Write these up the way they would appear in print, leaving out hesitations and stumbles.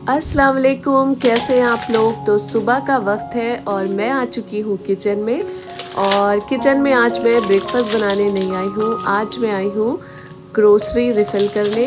अस्सलाम वालेकुम, कैसे हैं आप लोग। तो सुबह का वक्त है और मैं आ चुकी हूँ किचन में। और किचन में आज मैं ब्रेकफास्ट बनाने नहीं आई हूँ, आज मैं आई हूँ ग्रोसरी रिफ़िल करने।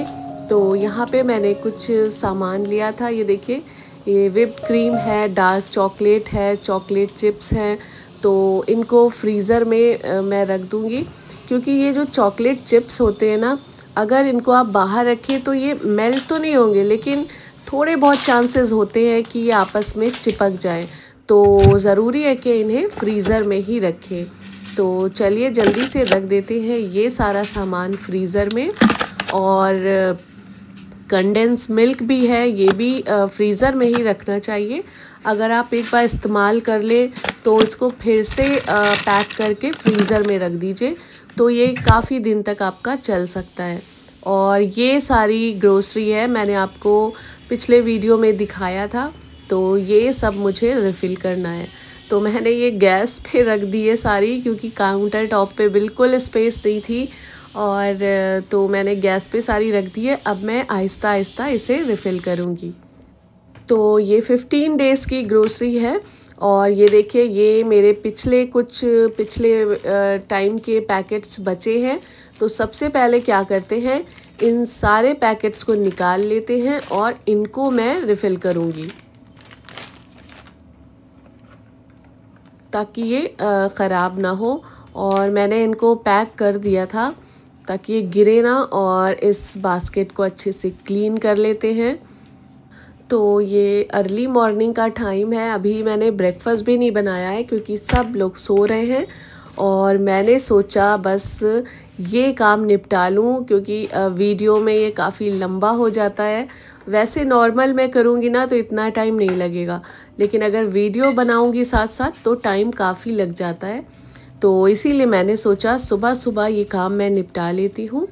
तो यहाँ पे मैंने कुछ सामान लिया था। ये देखिए, ये व्हिप्ड क्रीम है, डार्क चॉकलेट है, चॉकलेट चिप्स हैं। तो इनको फ्रीज़र में मैं रख दूँगी, क्योंकि ये जो चॉकलेट चिप्स होते हैं ना, अगर इनको आप बाहर रखें तो ये मेल्ट तो नहीं होंगे, लेकिन थोड़े बहुत चांसेस होते हैं कि ये आपस में चिपक जाए। तो ज़रूरी है कि इन्हें फ्रीज़र में ही रखें। तो चलिए जल्दी से रख देते हैं ये सारा सामान फ्रीज़र में। और कंडेंस मिल्क भी है, ये भी फ्रीज़र में ही रखना चाहिए। अगर आप एक बार इस्तेमाल कर लें तो इसको फिर से पैक करके फ्रीज़र में रख दीजिए, तो ये काफ़ी दिन तक आपका चल सकता है। और ये सारी ग्रोसरी है, मैंने आपको पिछले वीडियो में दिखाया था। तो ये सब मुझे रिफ़िल करना है। तो मैंने ये गैस पे रख दी है सारी, क्योंकि काउंटर टॉप पे बिल्कुल स्पेस नहीं थी। और तो मैंने गैस पे सारी रख दी है। अब मैं आहिस्ता आहिस्ता इसे रिफ़िल करूँगी। तो ये 15 डेज़ की ग्रोसरी है। और ये देखिए, ये मेरे पिछले टाइम के पैकेट्स बचे हैं। तो सबसे पहले क्या करते हैं, इन सारे पैकेट्स को निकाल लेते हैं और इनको मैं रिफ़िल करूँगी, ताकि ये ख़राब ना हो। और मैंने इनको पैक कर दिया था ताकि ये गिरे ना। और इस बास्केट को अच्छे से क्लीन कर लेते हैं। तो ये अर्ली मॉर्निंग का टाइम है, अभी मैंने ब्रेकफास्ट भी नहीं बनाया है, क्योंकि सब लोग सो रहे हैं। और मैंने सोचा बस ये काम निपटा लूँ, क्योंकि वीडियो में ये काफ़ी लंबा हो जाता है। वैसे नॉर्मल मैं करूँगी ना तो इतना टाइम नहीं लगेगा, लेकिन अगर वीडियो बनाऊँगी साथ साथ तो टाइम काफ़ी लग जाता है। तो इसीलिए मैंने सोचा सुबह सुबह ये काम मैं निपटा लेती हूँ।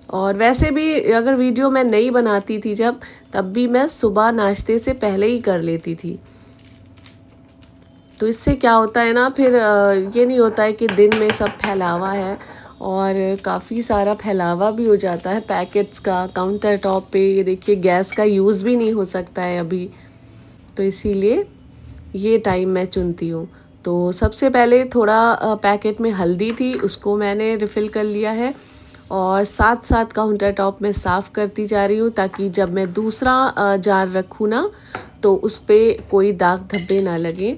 और वैसे भी अगर वीडियो मैं नहीं बनाती थी जब, तब भी मैं सुबह नाश्ते से पहले ही कर लेती थी। तो इससे क्या होता है ना, फिर ये नहीं होता है कि दिन में सब फैलावा है, और काफ़ी सारा फैलावा भी हो जाता है पैकेट्स का काउंटर टॉप पे। ये देखिए, गैस का यूज़ भी नहीं हो सकता है अभी, तो इसीलिए ये टाइम मैं चुनती हूँ। तो सबसे पहले थोड़ा पैकेट में हल्दी थी, उसको मैंने रिफ़िल कर लिया है। और साथ साथ काउंटर टॉप में साफ़ करती जा रही हूँ, ताकि जब मैं दूसरा जार रखूँ ना तो उस पर कोई दाग धब्बे ना लगे।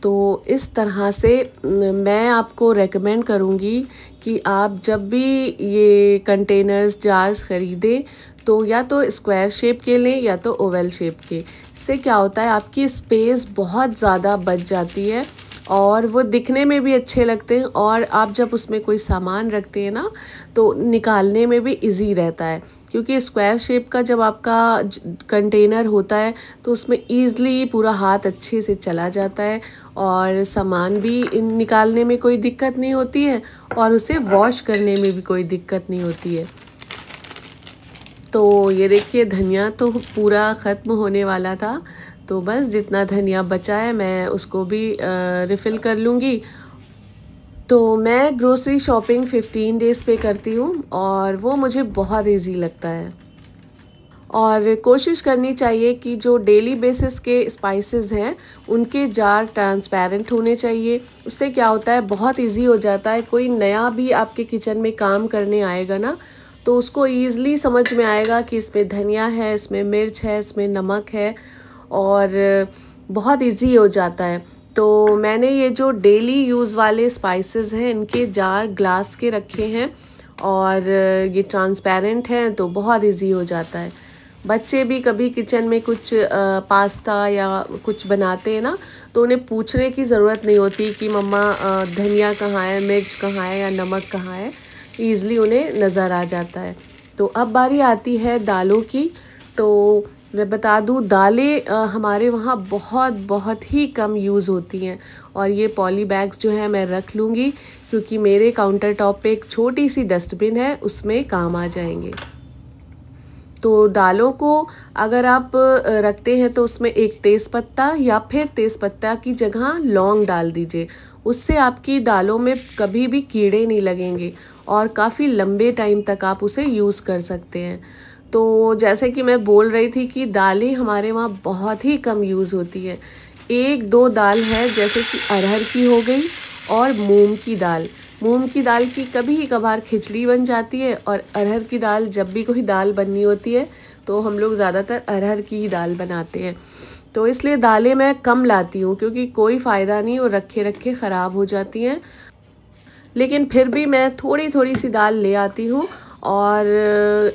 तो इस तरह से मैं आपको रेकमेंड करूँगी कि आप जब भी ये कंटेनर्स जार्स ख़रीदें तो या तो स्क्वायर शेप के लें या तो ओवल शेप के। इससे क्या होता है, आपकी स्पेस बहुत ज़्यादा बच जाती है और वो दिखने में भी अच्छे लगते हैं। और आप जब उसमें कोई सामान रखते हैं ना तो निकालने में भी इजी रहता है, क्योंकि स्क्वायर शेप का जब आपका कंटेनर होता है तो उसमें ईज़िली पूरा हाथ अच्छे से चला जाता है, और सामान भी निकालने में कोई दिक्कत नहीं होती है, और उसे वॉश करने में भी कोई दिक्कत नहीं होती है। तो ये देखिए, धनिया तो पूरा ख़त्म होने वाला था, तो बस जितना धनिया बचा है मैं उसको भी रिफ़िल कर लूँगी। तो मैं ग्रोसरी शॉपिंग 15 डेज़ पे करती हूँ, और वो मुझे बहुत इजी लगता है। और कोशिश करनी चाहिए कि जो डेली बेसिस के स्पाइसेस हैं उनके जार ट्रांसपेरेंट होने चाहिए। उससे क्या होता है, बहुत इजी हो जाता है। कोई नया भी आपके किचन में काम करने आएगा ना तो उसको ईज़िली समझ में आएगा कि इसमें धनिया है, इसमें मिर्च है, इसमें नमक है, और बहुत इजी हो जाता है। तो मैंने ये जो डेली यूज़ वाले स्पाइसेस हैं इनके जार ग्लास के रखे हैं, और ये ट्रांसपेरेंट हैं, तो बहुत इजी हो जाता है। बच्चे भी कभी किचन में कुछ पास्ता या कुछ बनाते हैं ना तो उन्हें पूछने की ज़रूरत नहीं होती कि मम्मा धनिया कहाँ है, मिर्च कहाँ है या नमक कहाँ है। ईज़िली उन्हें नज़र आ जाता है। तो अब बारी आती है दालों की। तो मैं बता दूं, दालें हमारे वहाँ बहुत ही कम यूज़ होती हैं, और ये पॉली बैग्स जो है मैं रख लूँगी, क्योंकि मेरे काउंटर टॉप पे एक छोटी सी डस्टबिन है, उसमें काम आ जाएंगे। तो दालों को अगर आप रखते हैं तो उसमें एक तेज़पत्ता या फिर तेज़पत्ता की जगह लौंग डाल दीजिए। उससे आपकी दालों में कभी भी कीड़े नहीं लगेंगे और काफ़ी लंबे टाइम तक आप उसे यूज़ कर सकते हैं। तो जैसे कि मैं बोल रही थी कि दालें हमारे वहाँ बहुत ही कम यूज़ होती है। एक दो दाल है जैसे कि अरहर की हो गई और मूंग की दाल। मूंग की दाल की कभी कभार खिचड़ी बन जाती है और अरहर की दाल जब भी कोई दाल बननी होती है तो हम लोग ज़्यादातर अरहर की ही दाल बनाते हैं। तो इसलिए दालें मैं कम लाती हूँ क्योंकि कोई फ़ायदा नहीं, वो रखे रखे ख़राब हो जाती हैं। लेकिन फिर भी मैं थोड़ी थोड़ी सी दाल ले आती हूँ और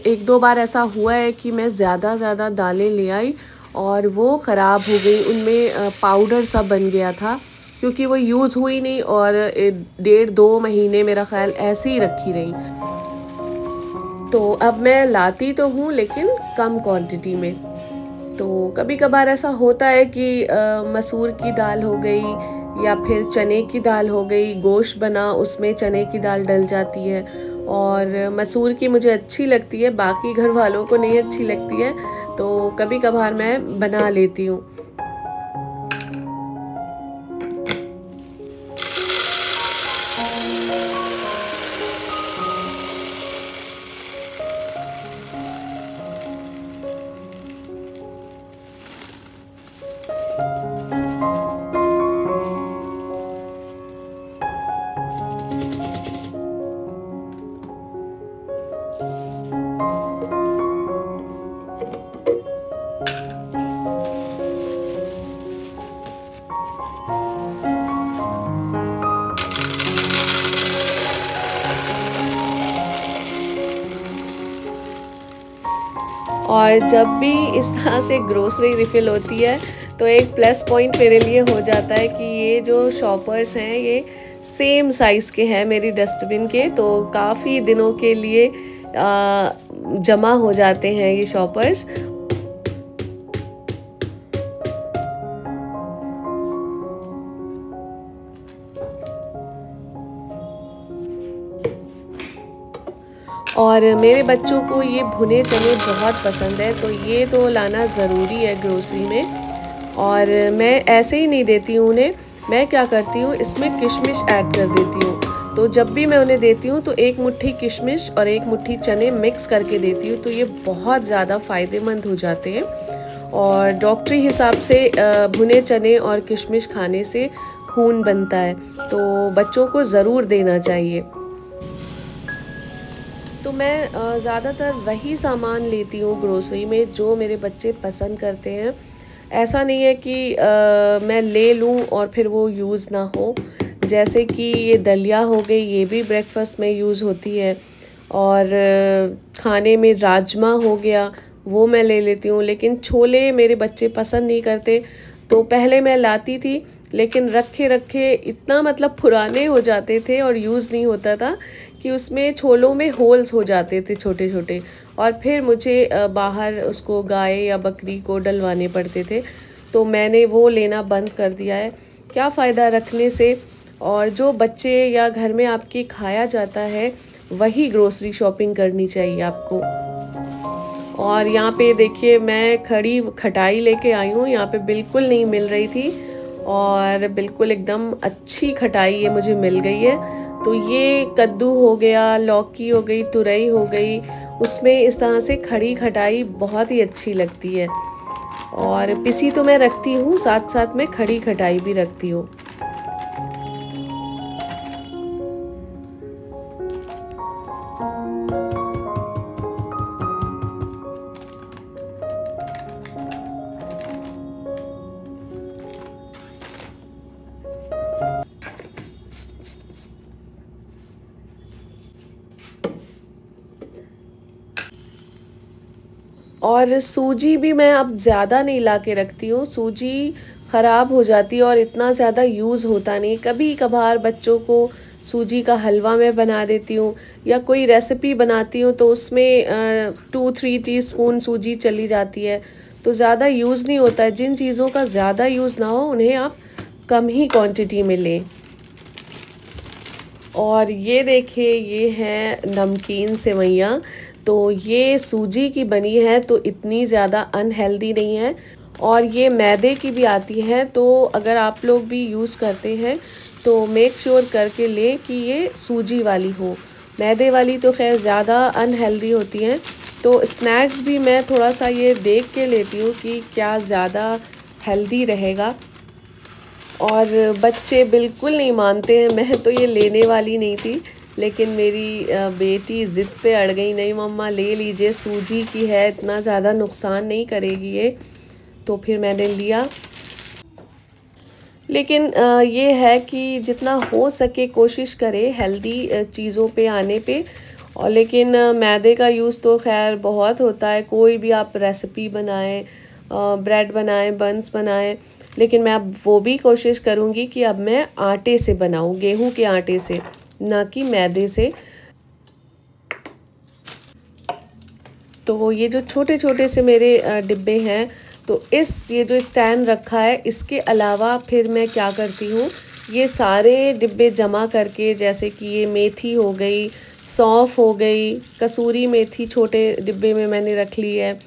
एक दो बार ऐसा हुआ है कि मैं ज़्यादा दालें ले आई और वो ख़राब हो गई, उनमें पाउडर सा बन गया था क्योंकि वो यूज़ हुई नहीं और 1.5-2 महीने मेरा ख्याल ऐसे ही रखी रही। तो अब मैं लाती तो हूँ लेकिन कम क्वांटिटी में। तो कभी कभार ऐसा होता है कि मसूर की दाल हो गई या फिर चने की दाल हो गई, गोश्त बना उसमें चने की दाल डल जाती है और मसूर की मुझे अच्छी लगती है, बाकी घर वालों को नहीं अच्छी लगती है, तो कभी कभार मैं बना लेती हूँ। और जब भी इस तरह से ग्रोसरी रिफ़िल होती है तो एक प्लस पॉइंट मेरे लिए हो जाता है कि ये जो शॉपर्स हैं ये सेम साइज़ के हैं मेरी डस्टबिन के, तो काफ़ी दिनों के लिए जमा हो जाते हैं ये शॉपर्स। और मेरे बच्चों को ये भुने चने बहुत पसंद है, तो ये तो लाना ज़रूरी है ग्रोसरी में। और मैं ऐसे ही नहीं देती हूँ उन्हें, मैं क्या करती हूँ इसमें किशमिश ऐड कर देती हूँ। तो जब भी मैं उन्हें देती हूँ तो एक मुट्ठी किशमिश और एक मुट्ठी चने मिक्स करके देती हूँ, तो ये बहुत ज़्यादा फ़ायदेमंद हो जाते हैं। और डॉक्टरी हिसाब से भुने चने और किशमिश खाने से खून बनता है, तो बच्चों को ज़रूर देना चाहिए। तो मैं ज़्यादातर वही सामान लेती हूँ ग्रोसरी में जो मेरे बच्चे पसंद करते हैं। ऐसा नहीं है कि मैं ले लूँ और फिर वो यूज़ ना हो। जैसे कि ये दलिया हो गई, ये भी ब्रेकफास्ट में यूज़ होती है। और खाने में राजमा हो गया, वो मैं ले लेती हूँ। लेकिन छोले मेरे बच्चे पसंद नहीं करते, तो पहले मैं लाती थी लेकिन रखे रखे इतना मतलब पुराने हो जाते थे और यूज़ नहीं होता था कि उसमें छोलों में होल्स हो जाते थे छोटे छोटे, और फिर मुझे बाहर उसको गाय या बकरी को डलवाने पड़ते थे। तो मैंने वो लेना बंद कर दिया है। क्या फ़ायदा रखने से, और जो बच्चे या घर में आपके खाया जाता है वही ग्रोसरी शॉपिंग करनी चाहिए आपको। और यहाँ पे देखिए मैं खड़ी खटाई लेके आई हूँ, यहाँ पे बिल्कुल नहीं मिल रही थी और बिल्कुल एकदम अच्छी खटाई ये मुझे मिल गई है। तो ये कद्दू हो गया, लौकी हो गई, तुरई हो गई, उसमें इस तरह से खड़ी खटाई बहुत ही अच्छी लगती है। और पिसी तो मैं रखती हूँ, साथ साथ में खड़ी खटाई भी रखती हूँ। और सूजी भी मैं अब ज़्यादा नहीं ला के रखती हूँ, सूजी ख़राब हो जाती है और इतना ज़्यादा यूज़ होता नहीं। कभी कभार बच्चों को सूजी का हलवा मैं बना देती हूँ या कोई रेसिपी बनाती हूँ तो उसमें 2-3 टीस्पून सूजी चली जाती है, तो ज़्यादा यूज़ नहीं होता है। जिन चीज़ों का ज़्यादा यूज़ ना हो उन्हें आप कम ही क्वांटिटी में लें। और ये देखिए ये है नमकीन सेवइयाँ। तो ये सूजी की बनी है तो इतनी ज़्यादा अनहेल्दी नहीं है, और ये मैदे की भी आती है। तो अगर आप लोग भी यूज़ करते हैं तो मेक श्योर करके लें कि ये सूजी वाली हो। मैदे वाली तो खैर ज़्यादा अनहेल्दी होती हैं। तो स्नैक्स भी मैं थोड़ा सा ये देख के लेती हूँ कि क्या ज़्यादा हेल्दी रहेगा। और बच्चे बिल्कुल नहीं मानते हैं। मैं तो ये लेने वाली नहीं थी, लेकिन मेरी बेटी ज़िद पे अड़ गई, नहीं मम्मा ले लीजिए, सूजी की है, इतना ज़्यादा नुकसान नहीं करेगी ये। तो फिर मैंने लिया। लेकिन ये है कि जितना हो सके कोशिश करें हेल्दी चीज़ों पे आने पे। और लेकिन मैदे का यूज़ तो खैर बहुत होता है। कोई भी आप रेसिपी बनाएं, ब्रेड बनाएं, बन्स बनाएं, लेकिन मैं अब वो भी कोशिश करूँगी कि अब मैं आटे से बनाऊँ, गेहूं के आटे से, ना कि मैदे से। तो ये जो छोटे छोटे से मेरे डिब्बे हैं, तो ये जो स्टैंड रखा है, इसके अलावा फिर मैं क्या करती हूँ, ये सारे डिब्बे जमा करके, जैसे कि ये मेथी हो गई, सौंफ हो गई, कसूरी मेथी छोटे डिब्बे में मैंने रख ली है,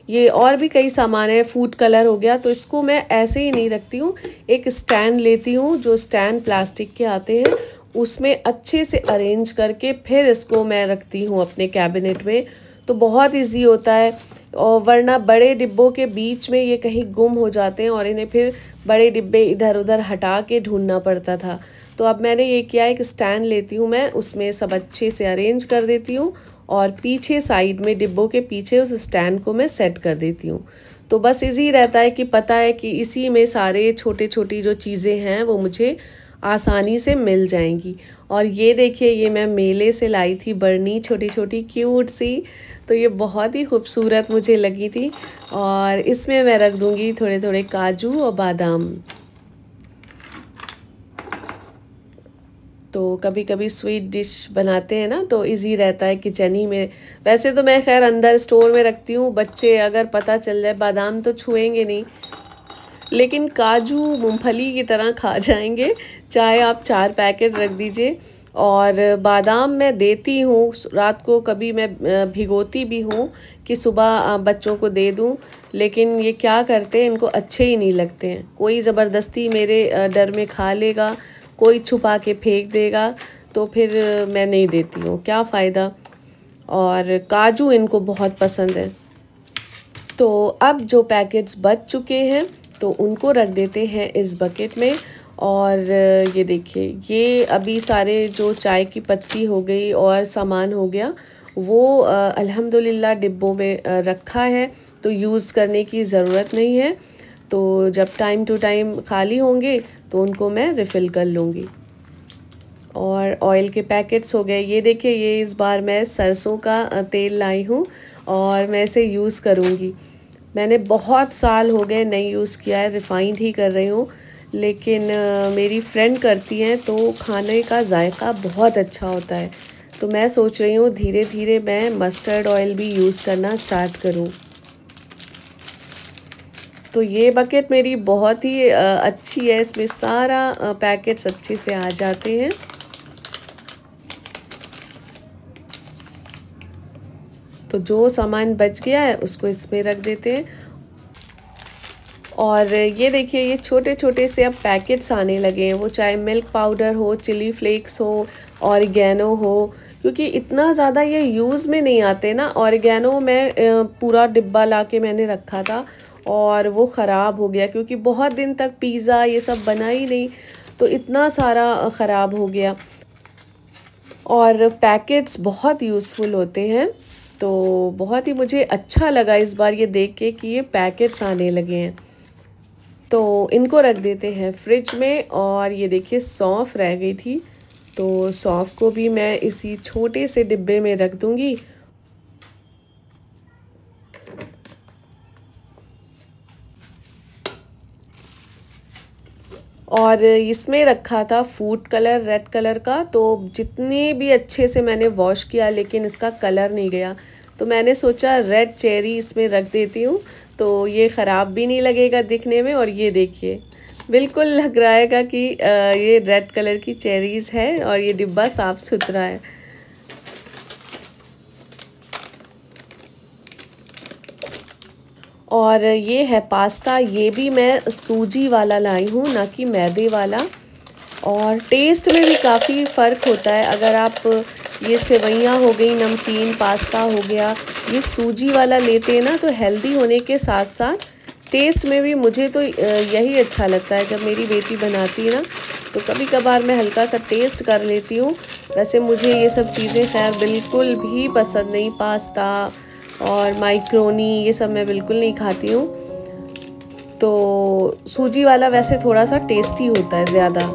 ये और भी कई सामान है, फूड कलर हो गया। तो इसको मैं ऐसे ही नहीं रखती हूँ, एक स्टैंड लेती हूँ, जो स्टैंड प्लास्टिक के आते हैं, उसमें अच्छे से अरेंज करके फिर इसको मैं रखती हूँ अपने कैबिनेट में। तो बहुत इजी होता है। और वरना बड़े डिब्बों के बीच में ये कहीं गुम हो जाते हैं और इन्हें फिर बड़े डिब्बे इधर उधर हटा के ढूंढना पड़ता था। तो अब मैंने ये किया, एक स्टैंड लेती हूँ मैं, उसमें सब अच्छे से अरेंज कर देती हूँ और पीछे साइड में डिब्बों के पीछे उस स्टैंड को मैं सेट कर देती हूँ। तो बस इजी रहता है कि पता है कि इसी में सारे छोटे छोटी जो चीज़ें हैं वो मुझे आसानी से मिल जाएंगी। और ये देखिए, ये मैं मेले से लाई थी बरनी, छोटी छोटी क्यूट सी। तो ये बहुत ही खूबसूरत मुझे लगी थी। और इसमें मैं रख दूँगी थोड़े थोड़े काजू और बादाम। तो कभी कभी स्वीट डिश बनाते हैं ना, तो इजी रहता है किचन ही में। वैसे तो मैं खैर अंदर स्टोर में रखती हूँ, बच्चे अगर पता चल जाए, बादाम तो छुएंगे नहीं, लेकिन काजू मूंगफली की तरह खा जाएंगे, चाहे आप 4 पैकेट रख दीजिए। और बादाम मैं देती हूँ रात को, कभी मैं भिगोती भी हूँ कि सुबह बच्चों को दे दूँ। लेकिन ये क्या करते हैं, इनको अच्छे ही नहीं लगते हैं। कोई ज़बरदस्ती मेरे डर में खा लेगा, कोई छुपा के फेंक देगा, तो फिर मैं नहीं देती हूँ, क्या फ़ायदा। और काजू इनको बहुत पसंद है। तो अब जो पैकेट्स बच चुके हैं तो उनको रख देते हैं इस बकेट में। और ये देखिए, ये अभी सारे जो चाय की पत्ती हो गई और सामान हो गया, वो अल्हम्दुलिल्लाह डिब्बों में रखा है, तो यूज़ करने की ज़रूरत नहीं है। तो जब टाइम टू टाइम खाली होंगे तो उनको मैं रिफ़िल कर लूँगी। और ऑयल के पैकेट्स हो गए। ये देखिए, ये इस बार मैं सरसों का तेल लाई हूँ और मैं इसे यूज़ करूँगी। मैंने बहुत साल हो गए नहीं यूज़ किया है, रिफ़ाइंड ही कर रही हूँ। लेकिन मेरी फ्रेंड करती हैं तो खाने का जायका बहुत अच्छा होता है। तो मैं सोच रही हूँ धीरे धीरे मैं मस्टर्ड ऑयल भी यूज़ करना स्टार्ट करूँ। तो ये बकेट मेरी बहुत ही अच्छी है, इसमें सारा पैकेट्स अच्छे से आ जाते हैं। तो जो सामान बच गया है उसको इसमें रख देते हैं। और ये देखिए, ये छोटे छोटे से अब पैकेट्स आने लगे हैं, वो चाहे मिल्क पाउडर हो, चिली फ्लेक्स हो, ऑरिगेनो हो, क्योंकि इतना ज़्यादा ये यूज़ में नहीं आते ना। ऑरिगेनो में पूरा डिब्बा ला के मैंने रखा था और वो ख़राब हो गया, क्योंकि बहुत दिन तक पिज़्ज़ा ये सब बना ही नहीं, तो इतना सारा ख़राब हो गया। और पैकेट्स बहुत यूज़फुल होते हैं। तो बहुत ही मुझे अच्छा लगा इस बार ये देख के कि ये पैकेट्स आने लगे हैं। तो इनको रख देते हैं फ्रिज में। और ये देखिए, सौंफ रह गई थी, तो सौंफ को भी मैं इसी छोटे से डिब्बे में रख दूंगी। और इसमें रखा था फूड कलर रेड कलर का, तो जितने भी अच्छे से मैंने वॉश किया लेकिन इसका कलर नहीं गया, तो मैंने सोचा रेड चेरी इसमें रख देती हूँ, तो ये ख़राब भी नहीं लगेगा दिखने में। और ये देखिए, बिल्कुल लग रहा है कि ये रेड कलर की चेरीज़ है और ये डिब्बा साफ़ सुथरा है। और ये है पास्ता, ये भी मैं सूजी वाला लाई हूँ, ना कि मैदे वाला। और टेस्ट में भी काफ़ी फ़र्क होता है। अगर आप ये सेवइयाँ हो गई, नमकीन पास्ता हो गया, ये सूजी वाला लेते हैं ना, तो हेल्दी होने के साथ साथ टेस्ट में भी मुझे तो यही अच्छा लगता है। जब मेरी बेटी बनाती है ना, तो कभी कभार मैं हल्का सा टेस्ट कर लेती हूँ। वैसे मुझे ये सब चीज़ें खैर बिल्कुल भी पसंद नहीं, पास्ता और माइक्रोनी ये सब मैं बिल्कुल नहीं खाती हूँ। तो सूजी वाला वैसे थोड़ा सा टेस्टी होता है ज़्यादा।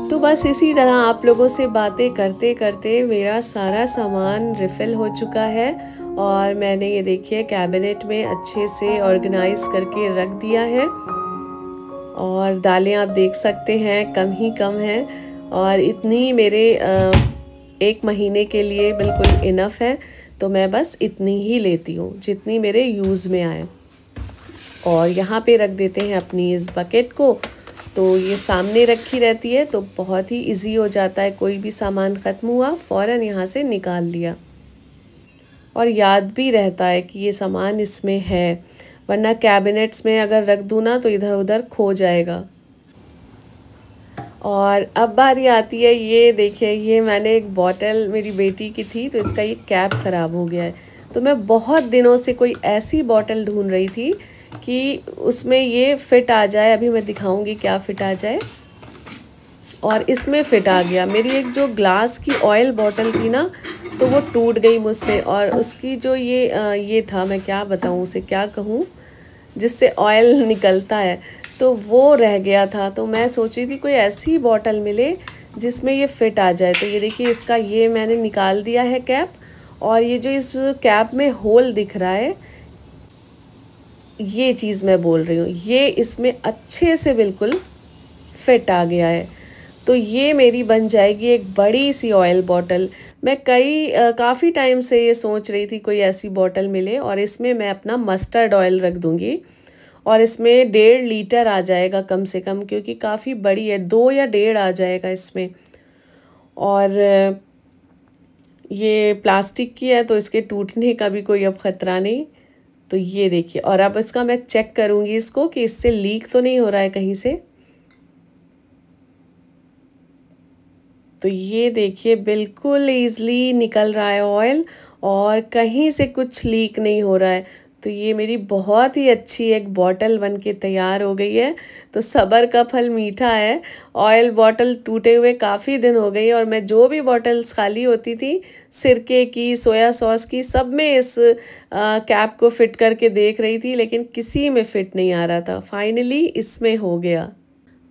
तो बस इसी तरह आप लोगों से बातें करते करते मेरा सारा सामान रिफ़िल हो चुका है और मैंने ये देखिए कैबिनेट में अच्छे से ऑर्गेनाइज़ करके रख दिया है। और दालें आप देख सकते हैं कम ही कम हैं और इतनी मेरे 1 महीने के लिए बिल्कुल इनफ है। तो मैं बस इतनी ही लेती हूँ जितनी मेरे यूज़ में आए। और यहाँ पे रख देते हैं अपनी इस बकेट को, तो ये सामने रखी रहती है तो बहुत ही इजी हो जाता है। कोई भी सामान ख़त्म हुआ फ़ौरन यहाँ से निकाल लिया और याद भी रहता है कि ये सामान इसमें है, वरना कैबिनेट्स में अगर रख दूँ ना तो इधर उधर खो जाएगा। और अब बारी आती है, ये देखिए, ये मैंने एक बॉटल मेरी बेटी की थी तो इसका ये कैप ख़राब हो गया है। तो मैं बहुत दिनों से कोई ऐसी बॉटल ढूंढ रही थी कि उसमें ये फ़िट आ जाए। अभी मैं दिखाऊंगी क्या फ़िट आ जाए। और इसमें फ़िट आ गया। मेरी एक जो ग्लास की ऑयल बॉटल थी ना, तो वो टूट गई मुझसे। और उसकी जो ये था, मैं क्या बताऊँ उसे, क्या कहूँ, जिससे ऑयल निकलता है, तो वो रह गया था। तो मैं सोची थी कोई ऐसी बॉटल मिले जिसमें ये फ़िट आ जाए। तो ये देखिए, इसका ये मैंने निकाल दिया है कैप। और ये जो इस कैप में होल दिख रहा है, ये चीज़ मैं बोल रही हूँ, ये इसमें अच्छे से बिल्कुल फिट आ गया है। तो ये मेरी बन जाएगी एक बड़ी सी ऑयल बॉटल। मैं काफ़ी टाइम से ये सोच रही थी कोई ऐसी बॉटल मिले और इसमें मैं अपना मस्टर्ड ऑयल रख दूँगी। और इसमें 1.5 लीटर आ जाएगा कम से कम, क्योंकि काफ़ी बड़ी है, 2 या 1.5 आ जाएगा इसमें। और ये प्लास्टिक की है तो इसके टूटने का भी कोई अब ख़तरा नहीं। तो ये देखिए, और अब इसका मैं चेक करूँगी इसको कि इससे लीक तो नहीं हो रहा है कहीं से। तो ये देखिए, बिल्कुल ईज़िली निकल रहा है ऑयल और कहीं से कुछ लीक नहीं हो रहा है। तो ये मेरी बहुत ही अच्छी एक बॉटल बन के तैयार हो गई है। तो सब्र का फल मीठा है। ऑयल बॉटल टूटे हुए काफ़ी दिन हो गई और मैं जो भी बॉटल्स खाली होती थी, सिरके की, सोया सॉस की, सब में इस कैप को फ़िट करके देख रही थी, लेकिन किसी में फ़िट नहीं आ रहा था। फाइनली इसमें हो गया।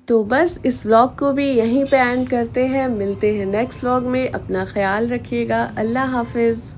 तो बस इस व्लॉग को भी यहीं पे एंड करते हैं। मिलते हैं नेक्स्ट व्लॉग में। अपना ख्याल रखिएगा। अल्लाह हाफिज़।